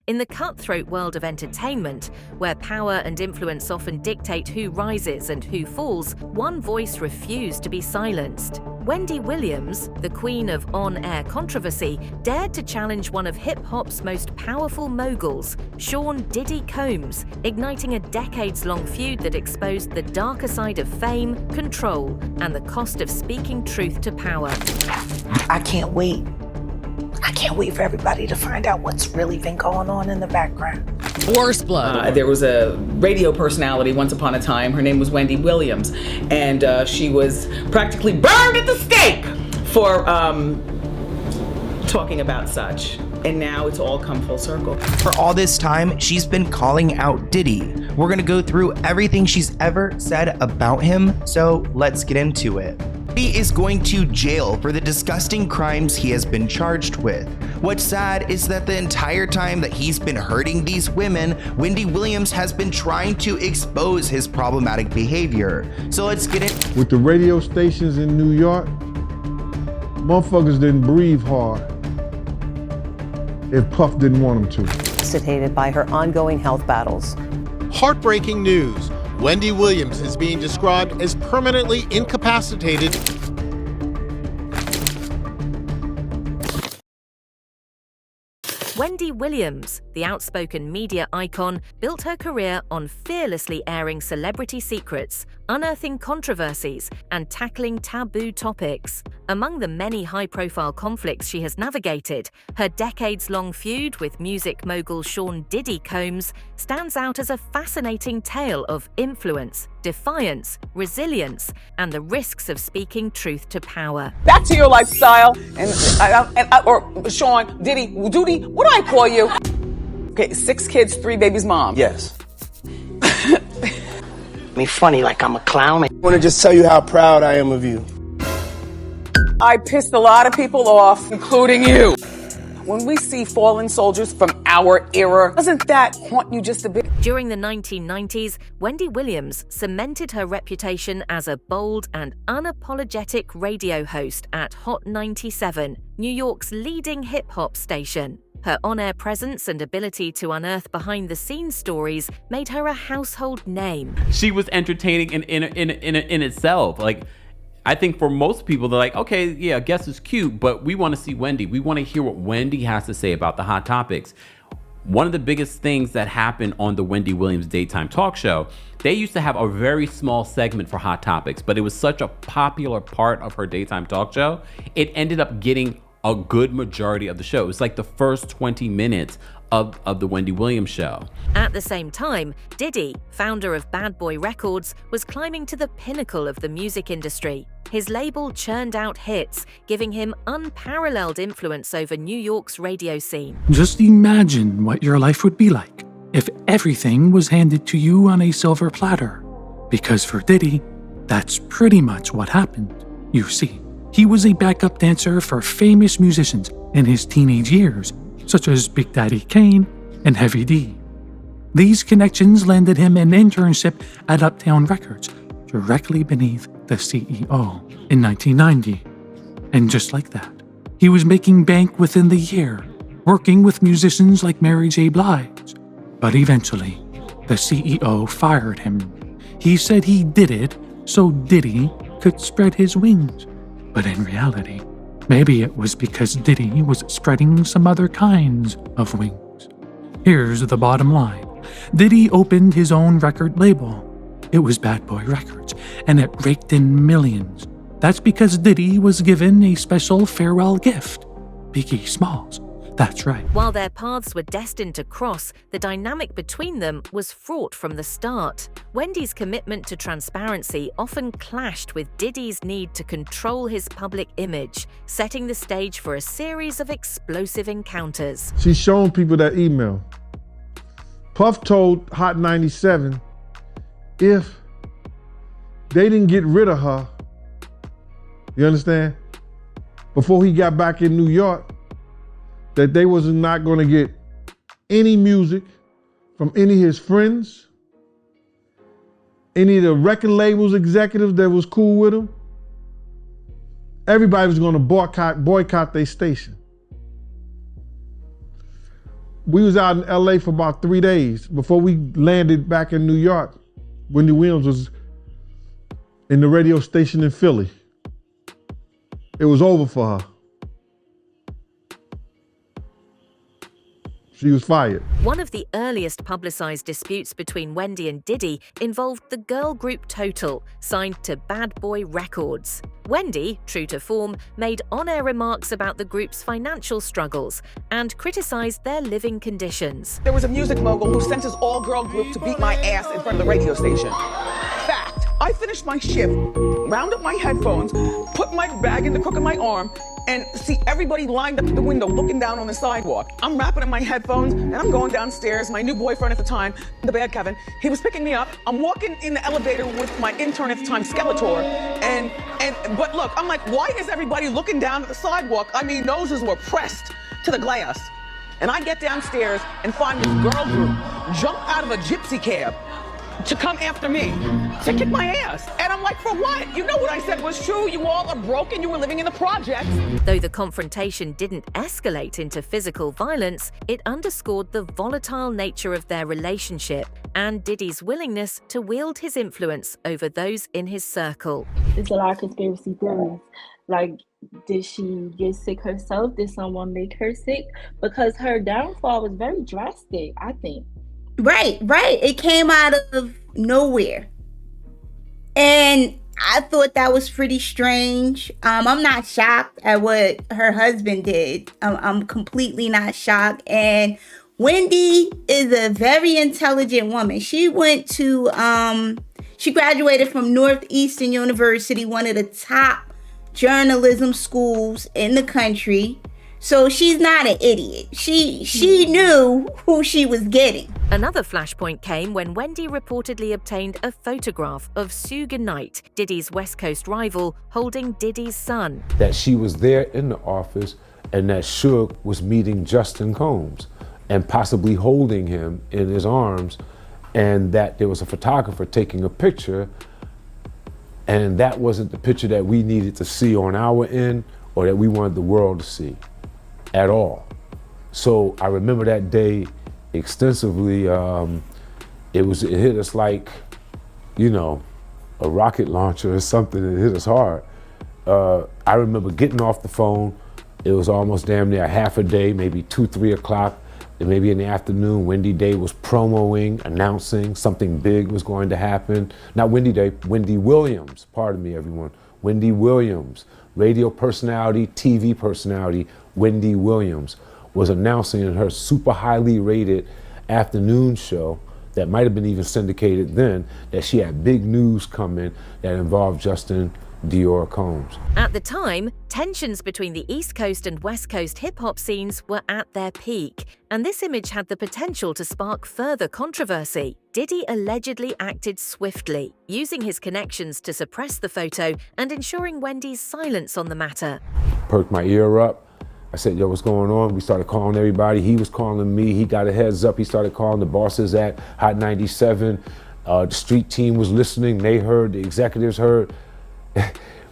In the cutthroat world of entertainment, where power and influence often dictate who rises and who falls, one voice refused to be silenced. Wendy Williams, the queen of on-air controversy, dared to challenge one of hip-hop's most powerful moguls, Sean "Diddy" Combs, igniting a decades-long feud that exposed the darker side of fame, control, and the cost of speaking truth to power. I can't wait. I can't wait for everybody to find out what's really been going on in the background. Horse blood. There was a radio personality once upon a time. Her name was Wendy Williams, and she was practically burned at the stake for talking about such. And now it's all come full circle. For all this time, she's been calling out Diddy. We're gonna go through everything she's ever said about him, so let's get into it. He is going to jail for the disgusting crimes he has been charged with. What's sad is that the entire time that he's been hurting these women, Wendy Williams has been trying to expose his problematic behavior. So let's get it. With the radio stations in New York, motherfuckers didn't breathe hard if Puff didn't want them to. Incapacitated by her ongoing health battles. Heartbreaking news. Wendy Williams is being described as permanently incapacitated. Wendy Williams, the outspoken media icon, built her career on fearlessly airing celebrity secrets, unearthing controversies, and tackling taboo topics. Among the many high-profile conflicts she has navigated, her decades-long feud with music mogul Sean "Diddy" Combs stands out as a fascinating tale of influence, defiance, resilience, and the risks of speaking truth to power. Back to your lifestyle, or Sean "Diddy" Doody. What do I call you? Okay, 6 kids, 3 babies, mom. Yes. Me funny like I'm a clown. I want to just tell you how proud I am of you. I pissed a lot of people off, including you. When we see fallen soldiers from our era, doesn't that haunt you just a bit? During the 1990s, Wendy Williams cemented her reputation as a bold and unapologetic radio host at Hot 97, New York's leading hip-hop station. Her on-air presence and ability to unearth behind-the-scenes stories made her a household name. She was entertaining in itself. Like, I think for most people, they're like, okay, yeah, guess it's cute, but we want to see Wendy. We want to hear what Wendy has to say about the hot topics. One of the biggest things that happened on the Wendy Williams daytime talk show, they used to have a very small segment for hot topics, but it was such a popular part of her daytime talk show, it ended up getting a good majority of the show. It was like the first 20 minutes of the Wendy Williams show. At the same time, Diddy, founder of Bad Boy Records, was climbing to the pinnacle of the music industry. His label churned out hits, giving him unparalleled influence over New York's radio scene. Just imagine what your life would be like if everything was handed to you on a silver platter. Because for Diddy, that's pretty much what happened. You see, he was a backup dancer for famous musicians in his teenage years, such as Big Daddy Kane and Heavy D. These connections landed him an internship at Uptown Records, directly beneath the CEO, in 1990. And just like that, he was making bank within the year, working with musicians like Mary J. Blige. But eventually, the CEO fired him. He said he did it so Diddy could spread his wings. But in reality, maybe it was because Diddy was spreading some other kinds of wings. Here's the bottom line. Diddy opened his own record label. It was Bad Boy Records, and it raked in millions. That's because Diddy was given a special farewell gift. Biggie Smalls. That's right. While their paths were destined to cross, the dynamic between them was fraught from the start. Wendy's commitment to transparency often clashed with Diddy's need to control his public image, setting the stage for a series of explosive encounters. She's showing people that email. Puff told Hot 97 if they didn't get rid of her, you understand, before he got back in New York, that they was not going to get any music from any of his friends, any of the record labels executives that was cool with him. Everybody was going to boycott their station. We was out in LA for about 3 days before we landed back in New York. Wendy Williams was in the radio station in Philly. It was over for her. She was fired. One of the earliest publicized disputes between Wendy and Diddy involved the girl group Total, signed to Bad Boy Records. Wendy, true to form, made on-air remarks about the group's financial struggles and criticized their living conditions. There was a music mogul who sent his all-girl group to beat my ass in front of the radio station. Fact, I finished my shift, round up my headphones, put my bag in the crook of my arm, and see everybody lined up at the window looking down on the sidewalk. I'm wrapping up my headphones and I'm going downstairs. My new boyfriend at the time, the bad Kevin, he was picking me up. I'm walking in the elevator with my intern at the time, Skeletor, but look, I'm like, why is everybody looking down at the sidewalk? I mean, noses were pressed to the glass. And I get downstairs and find this girl group jump out of a gypsy cab to come after me, to kick my ass. And I'm like, for what? You know what I said was true. You all are broken. You were living in the projects. Though the confrontation didn't escalate into physical violence, it underscored the volatile nature of their relationship and Diddy's willingness to wield his influence over those in his circle. There's a lot of conspiracy theories. Like, did she get sick herself? Did someone make her sick? Because her downfall was very drastic, I think. Right. It came out of nowhere. And I thought that was pretty strange. I'm not shocked at what her husband did. I'm completely not shocked. And Wendy is a very intelligent woman. She went to, she graduated from Northeastern University, one of the top journalism schools in the country. So she's not an idiot. She knew who she was getting. Another flashpoint came when Wendy reportedly obtained a photograph of Suge Knight, Diddy's West Coast rival, holding Diddy's son. That she was there in the office and that Suge was meeting Justin Combs and possibly holding him in his arms, and that there was a photographer taking a picture, and that wasn't the picture that we needed to see on our end or that we wanted the world to see at all. So I remember that day extensively. It hit us like, a rocket launcher or something. It hit us hard. I remember getting off the phone. It was almost damn near half a day, maybe 2-3 o'clock, and maybe in the afternoon. Wendy Day was promoing, announcing something big was going to happen. Not Wendy Day, Wendy Williams. Pardon me, everyone. Wendy Williams, radio personality, TV personality. Wendy Williams was announcing in her super highly rated afternoon show that might have been even syndicated then that she had big news coming that involved Justin Dior Combs. At the time, tensions between the East Coast and West Coast hip-hop scenes were at their peak, and this image had the potential to spark further controversy. Diddy allegedly acted swiftly, using his connections to suppress the photo and ensuring Wendy's silence on the matter. Perked my ear up. I said, yo, what's going on? We started calling everybody. He was calling me. He got a heads up. He started calling the bosses at Hot 97. The street team was listening. They heard, the executives heard.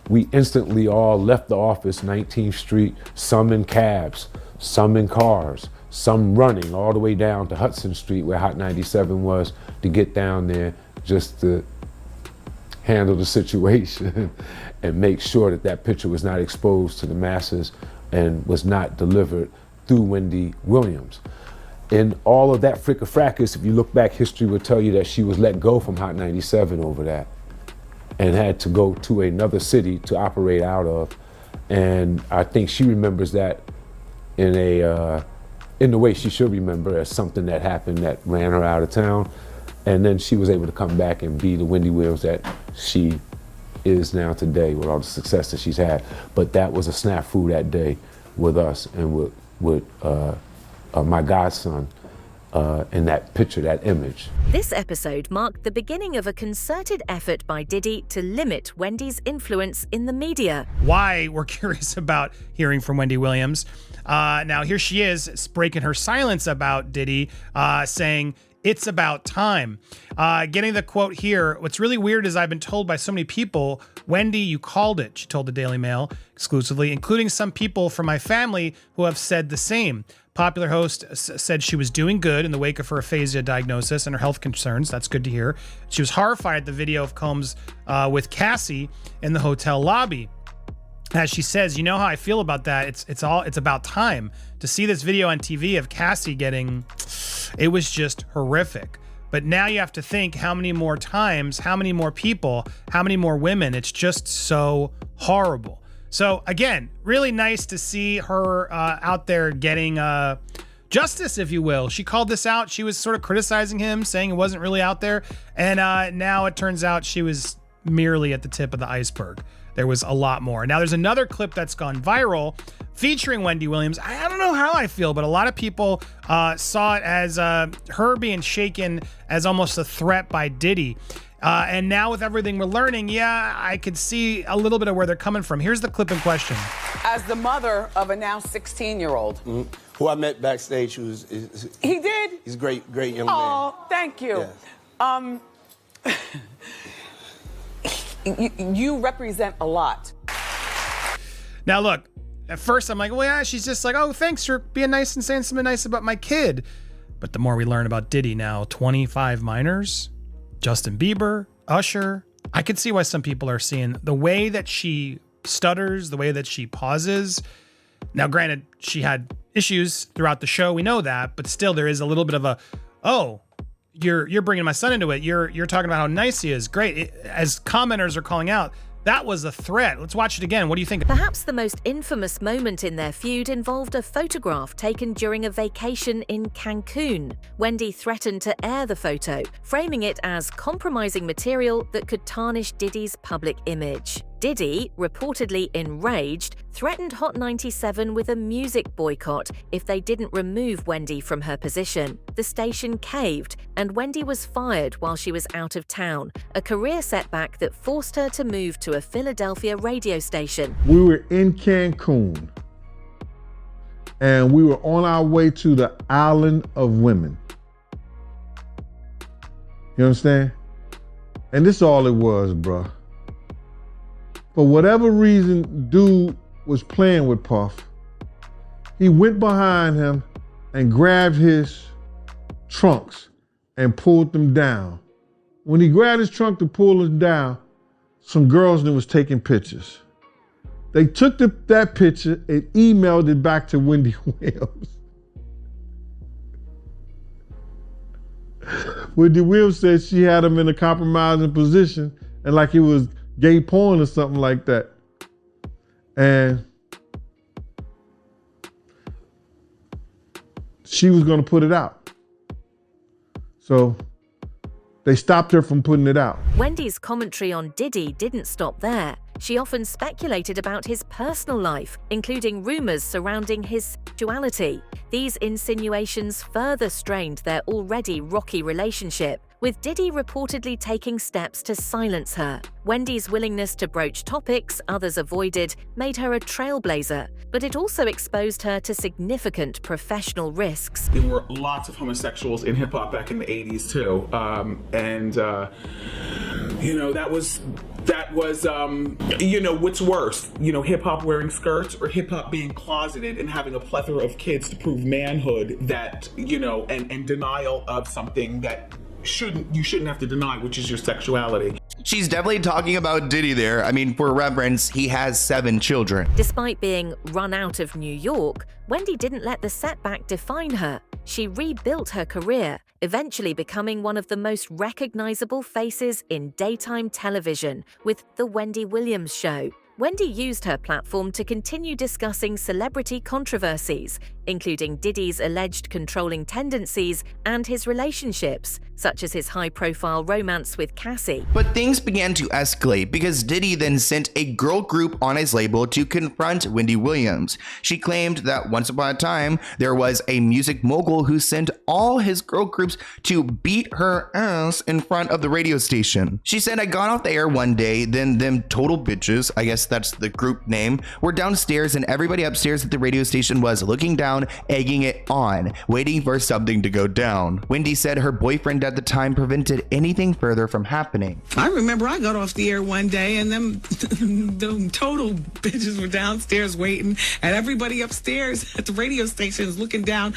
We instantly all left the office, 19th Street, some in cabs, some in cars, some running all the way down to Hudson Street where Hot 97 was to get down there just to handle the situation and make sure that that picture was not exposed to the masses and was not delivered through Wendy Williams. In all of that fricka-fracas, if you look back, history will tell you that she was let go from Hot 97 over that and had to go to another city to operate out of. And I think she remembers that in the way she should remember, as something that happened that ran her out of town. And then she was able to come back and be the Wendy Williams that she is now today with all the success that she's had. But that was a snafu that day with us and with my godson in that picture, that image. This episode marked the beginning of a concerted effort by Diddy to limit Wendy's influence in the media. Why we're curious about hearing from Wendy Williams. Now here she is breaking her silence about Diddy, saying, "It's about time." Getting the quote here, what's really weird is I've been told by so many people, "Wendy, you called it," she told the Daily Mail exclusively, including some people from my family who have said the same. Popular host said she was doing good in the wake of her aphasia diagnosis and her health concerns. That's good to hear. She was horrified at the video of Combs with Cassie in the hotel lobby. As she says, you know how I feel about that. It's about time. To see this video on TV of Cassie it was just horrific. But now you have to think how many more times, how many more people, how many more women. It's just so horrible. So again, really nice to see her out there getting justice, if you will. She called this out. She was sort of criticizing him, saying it wasn't really out there. And now it turns out she was merely at the tip of the iceberg. There was a lot more. Now there's another clip that's gone viral featuring Wendy Williams. I don't know how I feel, but a lot of people saw it as her being shaken as almost a threat by Diddy. And now with everything we're learning, I could see a little bit of where they're coming from. Here's the clip in question. As the mother of a now 16-year-old. Who I met backstage, He did? He's a great young man. Oh, thank you. You represent a lot. Now look, at first I'm like, well, yeah, she's just like, oh, thanks for being nice and saying something nice about my kid. But the more we learn about Diddy now, 25 minors, Justin Bieber, Usher, I could see why some people are seeing the way that she stutters, the way that she pauses. Now, granted, she had issues throughout the show. We know that, but still there is a little bit of a, oh, you're bringing my son into it. You're talking about how nice he is. Great. As commenters are calling out, that was a threat. Let's watch it again. What do you think? Perhaps the most infamous moment in their feud involved a photograph taken during a vacation in Cancun. Wendy threatened to air the photo, framing it as compromising material that could tarnish Diddy's public image. Diddy, reportedly enraged, threatened Hot 97 with a music boycott if they didn't remove Wendy from her position. The station caved, and Wendy was fired while she was out of town, a career setback that forced her to move to a Philadelphia radio station. We were in Cancun, and we were on our way to the Island of Women. You understand? And this is all it was, bruh. For whatever reason, dude was playing with Puff. He went behind him and grabbed his trunks and pulled them down. When he grabbed his trunk to pull us down, some girls that was taking pictures. They took that picture and emailed it back to Wendy Williams. Wendy Williams said she had him in a compromising position and like it was gay porn or something like that. And she was gonna put it out. So they stopped her from putting it out. Wendy's commentary on Diddy didn't stop there. She often speculated about his personal life, including rumors surrounding his sexuality. These insinuations further strained their already rocky relationship, with Diddy reportedly taking steps to silence her. Wendy's willingness to broach topics others avoided made her a trailblazer, but it also exposed her to significant professional risks. There were lots of homosexuals in hip hop back in the 80s too. That was what's worse, hip hop wearing skirts or hip hop being closeted and having a plethora of kids to prove manhood that, and denial of something that you shouldn't have to deny, which is your sexuality. She's definitely talking about Diddy there. I mean, for reference, he has 7 children. Despite being run out of New York, Wendy didn't let the setback define her. She rebuilt her career, eventually becoming one of the most recognizable faces in daytime television with The Wendy Williams Show. Wendy used her platform to continue discussing celebrity controversies, including Diddy's alleged controlling tendencies and his relationships, such as his high-profile romance with Cassie. But things began to escalate because Diddy then sent a girl group on his label to confront Wendy Williams. She claimed that once upon a time, there was a music mogul who sent all his girl groups to beat her ass in front of the radio station. She said, I got off the air one day, then them total bitches, I guess that's the group name, were downstairs and everybody upstairs at the radio station was looking down around, egging it on, waiting for something to go down. Wendy said her boyfriend at the time prevented anything further from happening. I remember I got off the air one day and them total bitches were downstairs waiting, and everybody upstairs at the radio station is looking down,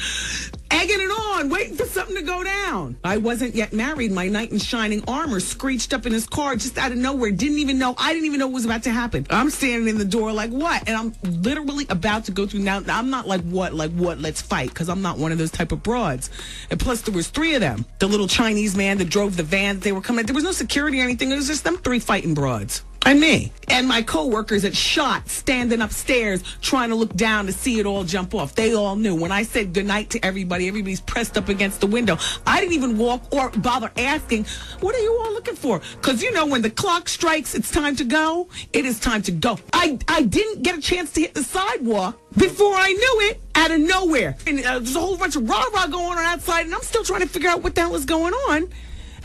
egging it on, waiting for something to go down. I wasn't yet married. My knight in shining armor screeched up in his car just out of nowhere. I didn't even know what was about to happen. I'm standing in the door like, what? And I'm literally about to go through. Now, I'm not like, what, let's fight, because I'm not one of those type of broads. And plus, there was 3 of them. The little Chinese man that drove the van, they were coming. There was no security or anything. It was just them 3 fighting broads. And me. And my coworkers that shot standing upstairs trying to look down to see it all jump off. They all knew. When I said goodnight to everybody, everybody's pressed up against the window. I didn't even walk or bother asking, what are you all looking for? Because, you know, when the clock strikes, it's time to go. It is time to go. I didn't get a chance to hit the sidewalk before I knew it, out of nowhere. And there's a whole bunch of rah-rah going on outside, and I'm still trying to figure out what the hell is going on.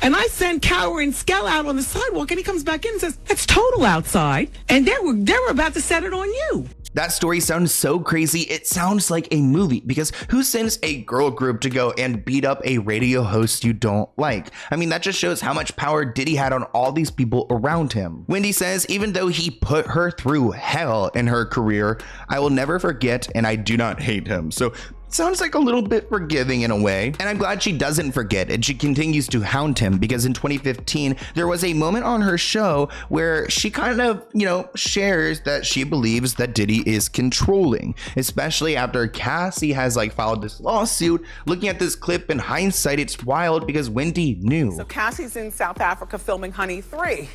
And I send Cower and Skell out on the sidewalk, and he comes back in and says, it's total outside. And they were about to set it on you. That story sounds so crazy. It sounds like a movie, because who sends a girl group to go and beat up a radio host you don't like? I mean, that just shows how much power Diddy had on all these people around him. Wendy says, even though he put her through hell in her career, I will never forget, and I do not hate him. So sounds like a little bit forgiving in a way, and I'm glad she doesn't forget and she continues to hound him, because in 2015 there was a moment on her show where she kind of, shares that she believes that Diddy is controlling, especially after Cassie has filed this lawsuit. Looking at this clip in hindsight, it's wild because Wendy knew. So Cassie's in South Africa filming Honey 3,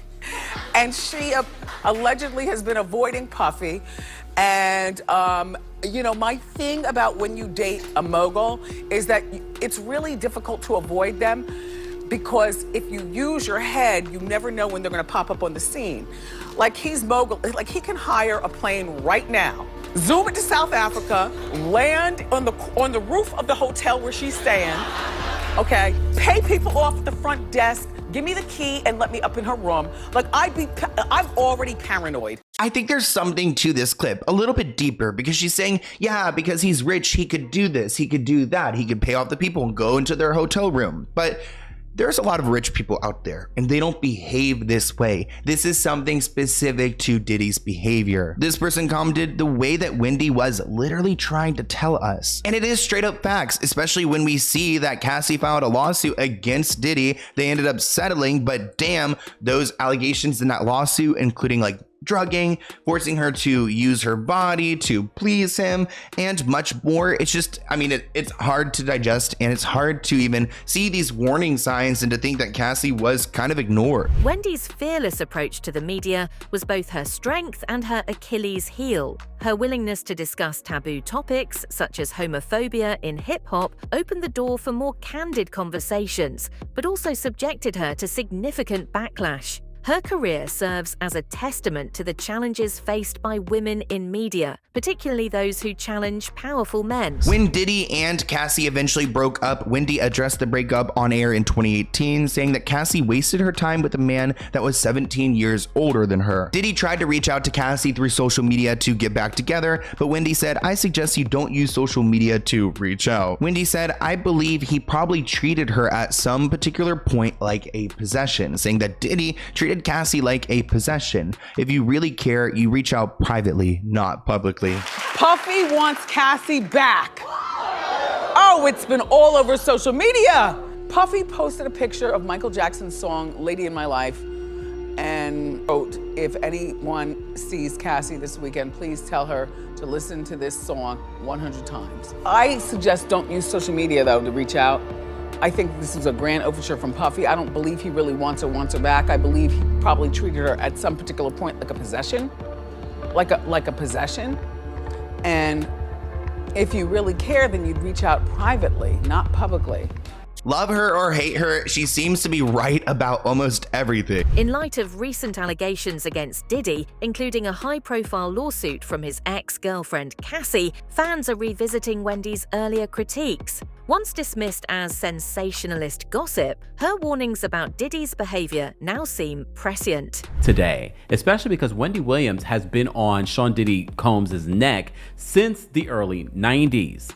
and she allegedly has been avoiding Puffy. And, my thing about when you date a mogul is that it's really difficult to avoid them, because if you use your head, you never know when they're going to pop up on the scene. Like, he's mogul, he can hire a plane right now, zoom into South Africa, land on the roof of the hotel where she's staying, okay, pay people off at the front desk, give me the key and let me up in her room. I'm already paranoid. I think there's something to this clip, a little bit deeper, because she's saying, yeah, because he's rich, he could do this, he could do that, he could pay off the people and go into their hotel room. But there's a lot of rich people out there, and they don't behave this way. This is something specific to Diddy's behavior. This person commented the way that Wendy was literally trying to tell us. And it is straight up facts, especially when we see that Cassie filed a lawsuit against Diddy. They ended up settling, but damn, those allegations in that lawsuit, including drugging, forcing her to use her body to please him, and much more. It's just, it's hard to digest, and it's hard to even see these warning signs and to think that Cassie was kind of ignored. Wendy's fearless approach to the media was both her strength and her Achilles heel. Her willingness to discuss taboo topics, such as homophobia in hip-hop, opened the door for more candid conversations, but also subjected her to significant backlash. Her career serves as a testament to the challenges faced by women in media, particularly those who challenge powerful men. When Diddy and Cassie eventually broke up, Wendy addressed the breakup on air in 2018, saying that Cassie wasted her time with a man that was 17 years older than her. Diddy tried to reach out to Cassie through social media to get back together, but Wendy said, I suggest you don't use social media to reach out. Wendy said, I believe he probably treated her at some particular point like a possession, saying that Diddy treated Cassie like a possession. If you really care, you reach out privately, not publicly. Puffy wants Cassie back. Oh, it's been all over social media. Puffy posted a picture of Michael Jackson's song, Lady in My Life, and wrote, if anyone sees Cassie this weekend, please tell her to listen to this song 100 times. I suggest don't use social media, though, to reach out. I think this is a grand overture from Puffy. I don't believe he really wants her back. I believe he probably treated her at some particular point like a possession, like a possession. And if you really care, then you'd reach out privately, not publicly. Love her or hate her, she seems to be right about almost everything. In light of recent allegations against Diddy, including a high-profile lawsuit from his ex-girlfriend Cassie, fans are revisiting Wendy's earlier critiques. Once dismissed as sensationalist gossip, her warnings about Diddy's behavior now seem prescient. Today, especially because Wendy Williams has been on Sean Diddy Combs' neck since the early 90s.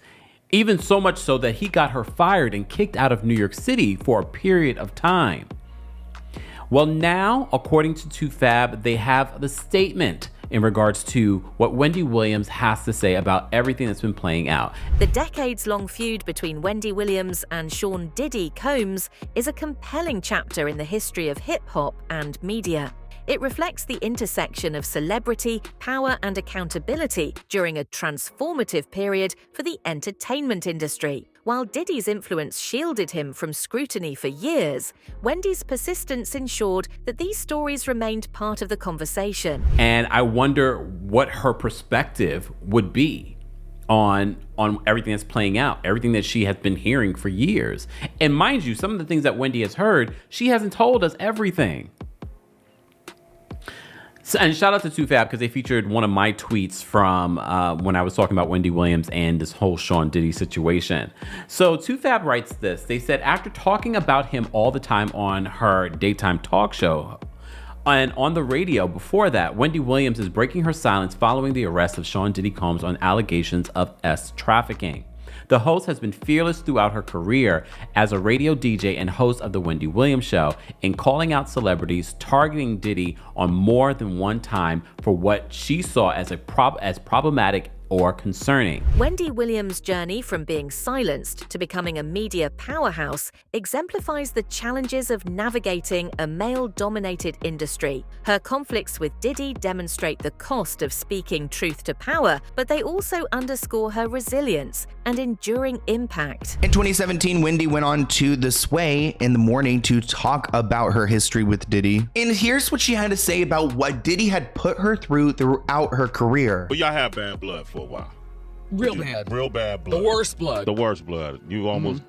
Even so much so that he got her fired and kicked out of New York City for a period of time. Well, now, according to 2Fab, they have the statement in regards to what Wendy Williams has to say about everything that's been playing out. The decades-long feud between Wendy Williams and Sean Diddy Combs is a compelling chapter in the history of hip-hop and media. It reflects the intersection of celebrity, power, and accountability during a transformative period for the entertainment industry. While Diddy's influence shielded him from scrutiny for years, Wendy's persistence ensured that these stories remained part of the conversation. And I wonder what her perspective would be on everything that's playing out, everything that she has been hearing for years. And mind you, some of the things that Wendy has heard, she hasn't told us everything. So, and shout out to 2Fab because they featured one of my tweets from when I was talking about Wendy Williams and this whole Sean Diddy situation. So 2Fab writes this. They said, after talking about him all the time on her daytime talk show and on the radio before that, Wendy Williams is breaking her silence following the arrest of Sean Diddy Combs on allegations of trafficking. The host has been fearless throughout her career as a radio DJ and host of The Wendy Williams Show in calling out celebrities, targeting Diddy on more than one time for what she saw as problematic or concerning. Wendy Williams' journey from being silenced to becoming a media powerhouse exemplifies the challenges of navigating a male-dominated industry. Her conflicts with Diddy demonstrate the cost of speaking truth to power, but they also underscore her resilience and enduring impact. In 2017, Wendy went on to The Sway in the Morning to talk about her history with Diddy. And here's what she had to say about what Diddy had put her through throughout her career. But y'all had bad blood for a while. Real bad blood. The worst blood. The worst blood. You almost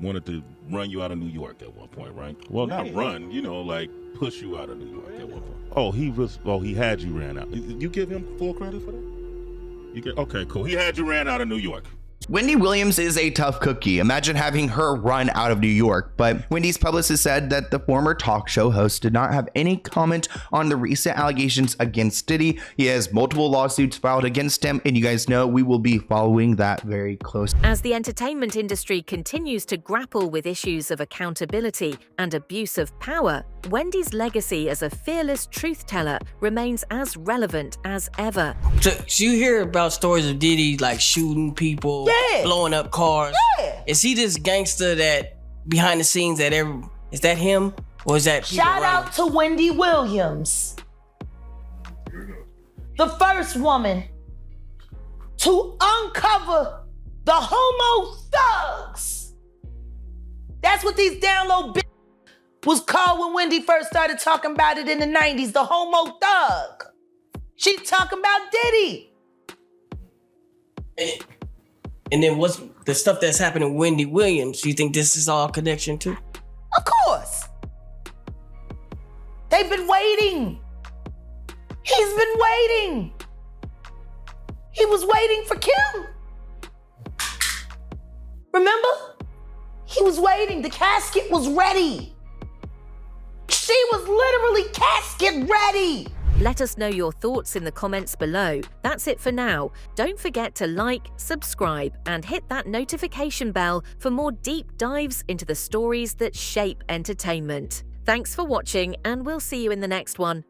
wanted to run you out of New York at one point, right? Well, not run, like push you out of New York at one point. He had you ran out. You give him full credit for that? Okay, cool. He had you ran out of New York. Wendy Williams is a tough cookie. Imagine having her run out of New York. But Wendy's publicist said that the former talk show host did not have any comment on the recent allegations against Diddy. He has multiple lawsuits filed against him, and you guys know we will be following that very close. As the entertainment industry continues to grapple with issues of accountability and abuse of power, Wendy's legacy as a fearless truth teller remains as relevant as ever. So you hear about stories of Diddy like shooting people, blowing up cars. Is he this gangster that behind the scenes is that him? Or is that Shout out to Wendy Williams, the first woman to uncover the homo thugs. That's what these down low bitches was called when Wendy first started talking about it in the 90s, the homo thug. She talking about Diddy. And then what's the stuff that's happening with Wendy Williams? You think this is all connection too? Of course. They've been waiting. He's been waiting. He was waiting for Kim. Remember? He was waiting. The casket was ready. She was literally casket ready. Let us know your thoughts in the comments below. That's it for now. Don't forget to like, subscribe, and hit that notification bell for more deep dives into the stories that shape entertainment. Thanks for watching, and we'll see you in the next one.